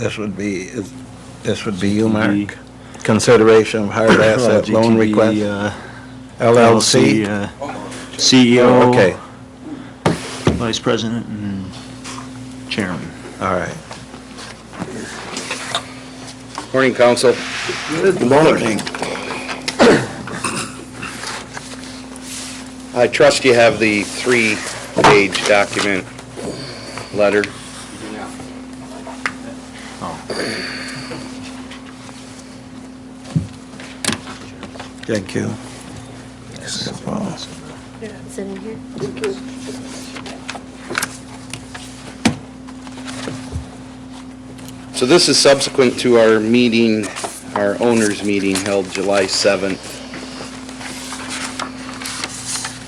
This would be you, Mark? Consideration of hard asset loan GTB, request, LLC? CEO, Oh, okay, Vice President, and Chairman. all right. Morning, Council. Good morning. I trust you have the 3-page document letter. Thank you. Is it in here? So this is subsequent to our meeting, our owners' meeting held July 7th.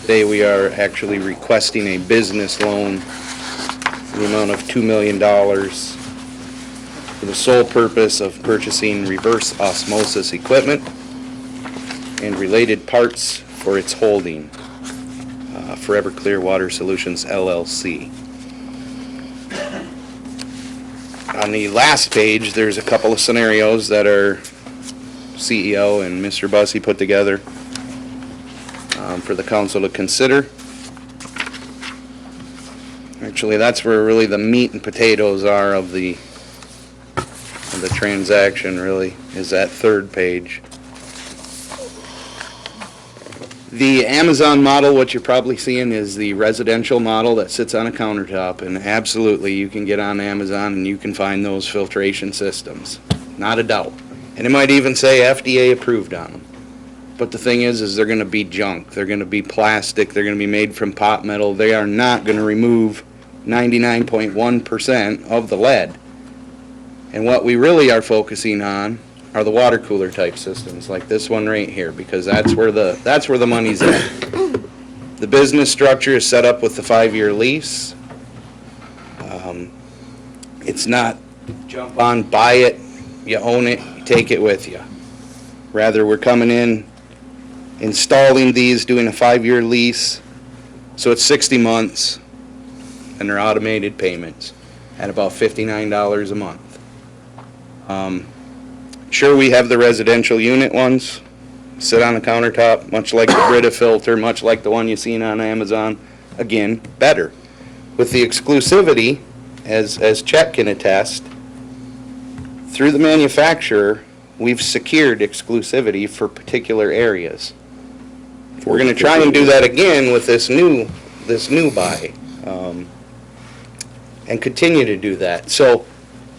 Today we are actually requesting a business loan in the amount of $2 million for the sole purpose of purchasing reverse osmosis equipment and related parts for its holding, Forever Clear Water Solutions, LLC. On the last page, there's a couple of scenarios that our CEO and Mr. Bussey put together for the council to consider. Actually, that's where really the meat and potatoes are of the transaction, really, is that 3rd page. The Amazon model, what you're probably seeing is the residential model that sits on a countertop, and absolutely you can get on Amazon and you can find those filtration systems, not a doubt. And it might even say FDA approved on them. But the thing is they're going to be junk. They're going to be plastic. They're going to be made from pot metal. They are not going to remove 99.1% of the lead. And what we really are focusing on are the water cooler type systems, like this one right here, because that's where the money's at. The business structure is set up with the 5-year lease. It's not jump on, buy it, you own it, you take it with you. Rather, we're coming in, installing these, doing a 5-year lease, so it's 60 months, and they're automated payments at about $59 a month. Sure, we have the residential unit ones, sit on the countertop, much like the Brita filter, much like the one you've seen on Amazon. Again, better. With the exclusivity, as Chet can attest, through the manufacturer, we've secured exclusivity for particular areas. We're going to try and do that again with this new buy, and continue to do that. So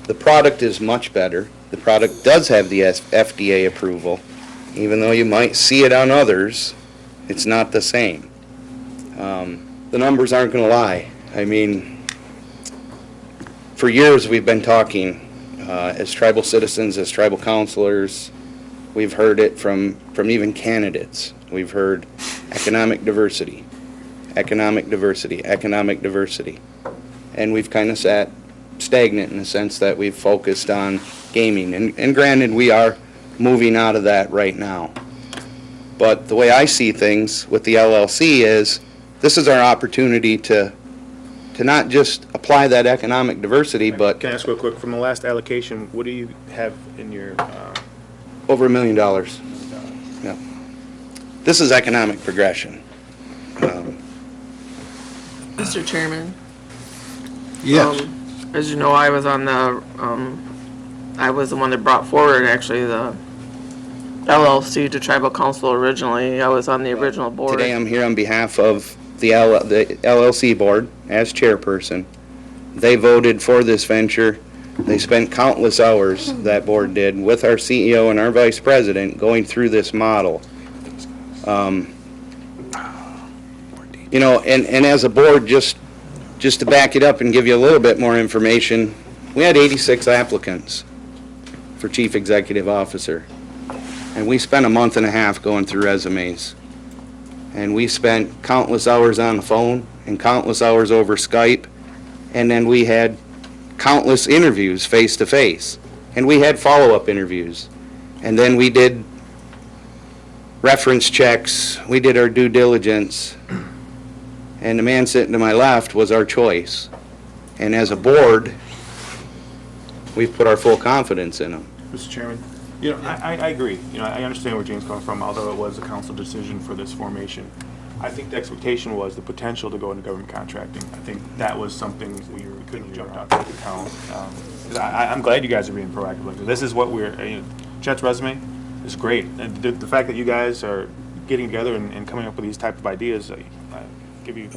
the product is much better. The product does have the FDA approval. Even though you might see it on others, it's not the same. The numbers aren't going to lie. I mean, for years we've been talking as tribal citizens, as tribal councilors. We've heard it from even candidates. We've heard economic diversity, economic diversity, economic diversity. And we've kind of sat stagnant in the sense that we've focused on gaming. And granted, we are moving out of that right now. But the way I see things with the LLC is this is our opportunity to not just apply that economic diversity, but Can I ask real quick, from the last allocation, what do you have in your, over $1 million. Yeah. This is economic progression. Mr. Chairman, Yes, as you know, I was on the, I was the one that brought forward actually the LLC to Tribal Council originally. I was on the original board. Today I'm here on behalf of the LLC board as chairperson. They voted for this venture. They spent countless hours, that board did, with our CEO and our vice president going through this model. You know, and as a board, just to back it up and give you a little bit more information, we had 86 applicants for chief executive officer. And we spent a month and a half going through resumes. And we spent countless hours on the phone and countless hours over Skype. And then we had countless interviews face to face. And we had follow-up interviews. And then we did reference checks. We did our due diligence. And the man sitting to my left was our choice. And as a board, we've put our full confidence in them. Mr. Chairman, you know, I agree. You know, I understand where James coming from, although it was a council decision for this formation. I think the expectation was the potential to go into government contracting. I think that was something we couldn't have jumped out to the town. 'Cause I'm glad you guys are being proactive. Like, this is what Chet's resume is great. And the fact that you guys are getting together and coming up with these type of ideas, I give you.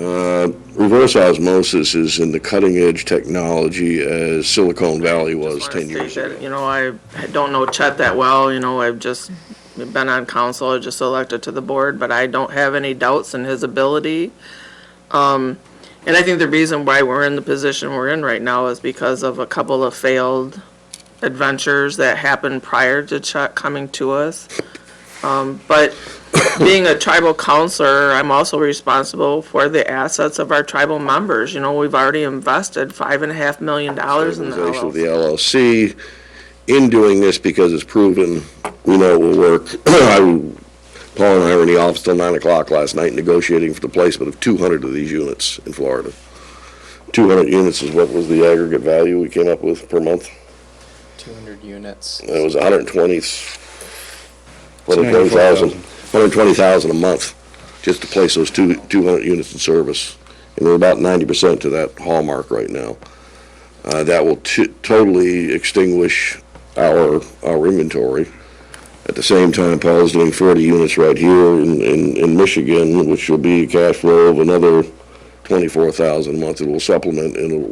Reverse osmosis is in the cutting edge technology as Silicon Valley was Just 10 wanna years state ago. that, you know, I don't know Chet that well, you know, I've just been on council, I just elected to the board, but I don't have any doubts in his ability. And I think the reason why we're in the position we're in right now is because of a couple of failed adventures that happened prior to Chet coming to us. But being a tribal counselor, I'm also responsible for the assets of our tribal members. You know, we've already invested $5.5 million in the Stabilization of the LLC. LLC in doing this because it's proven, we know it will work. Paul and I were in the office till 9 o'clock last night negotiating for the placement of 200 of these units in Florida. 200 units is what was the aggregate value we came up with per month? 200 units. It was 120,000 a month just to place those 200 units in service. And we're about 90% to that hallmark right now. That will totally extinguish our inventory. At the same time, Paul's doing 40 units right here in Michigan, which will be a cash flow of another 24,000 a month. It will supplement and it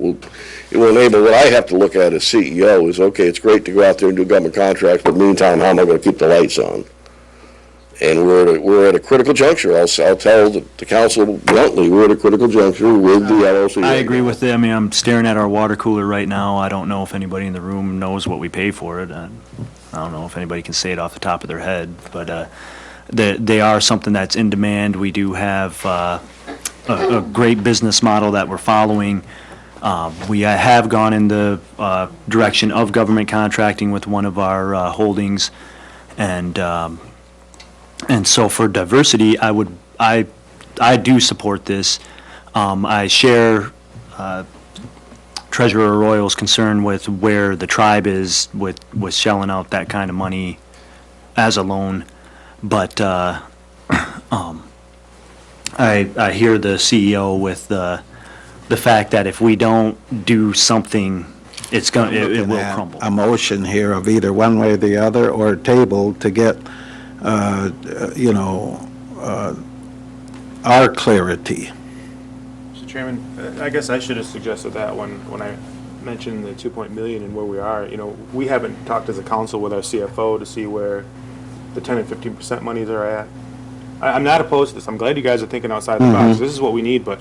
will enable. What I have to look at as CEO is, okay, it's great to go out there and do government contracts, but meantime, how am I going to keep the lights on? And we're at a critical juncture. I'll tell the council bluntly, we're at a critical juncture with the LLC. I agree with it. I mean, I'm staring at our water cooler right now. I don't know if anybody in the room knows what we pay for it. I don't know if anybody can say it off the top of their head, but they are something that's in demand. We do have a great business model that we're following. We have gone in the direction of government contracting with one of our holdings, and so for diversity, I do support this. I share Treasurer Royal's concern with where the tribe is with shelling out that kind of money as a loan, but I hear the CEO with the fact that if we don't do something, it will crumble. A motion here of either one way or the other, or table to get, our clarity. Mr. Chairman, I guess I should have suggested that when I mentioned the 2 million and where we are. You know, we haven't talked as a council with our CFO to see where the 10 and 15% monies are at. I'm not opposed to this. I'm glad you guys are thinking outside the box. This is what we need, but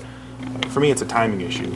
for me, it's a timing issue.